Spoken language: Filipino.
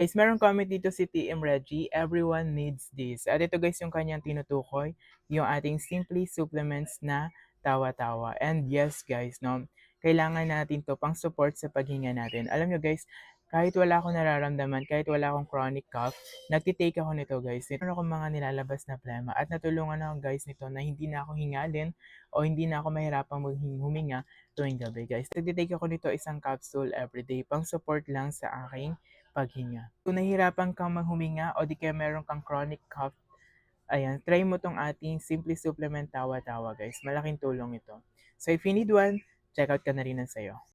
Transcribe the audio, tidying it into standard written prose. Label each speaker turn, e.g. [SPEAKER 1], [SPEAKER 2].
[SPEAKER 1] Guys, merong comment dito si TM Reggie, everyone needs this. At ito guys yung kanyang tinutukoy, yung ating Simply Supplements na tawa-tawa. And yes guys, no, kailangan natin to pang support sa paghinga natin. Alam nyo guys, kahit wala akong nararamdaman, kahit wala akong chronic cough, nagtitake ako nito guys. Meron akong mga nilalabas na plema at natulungan ako guys nito na hindi na ako hingalin o hindi na ako mahirapang huminga tuwing gabi guys. Nagtitake ako nito isang capsule everyday pang support lang sa aking paghinga. Kung nahihirapan kang maghuminga o di kaya meron kang chronic cough, ayan, try mo tong ating Simply Supplement Tawa-Tawa guys. Malaking tulong ito. So if you need one, check out ka na rin ng sayo.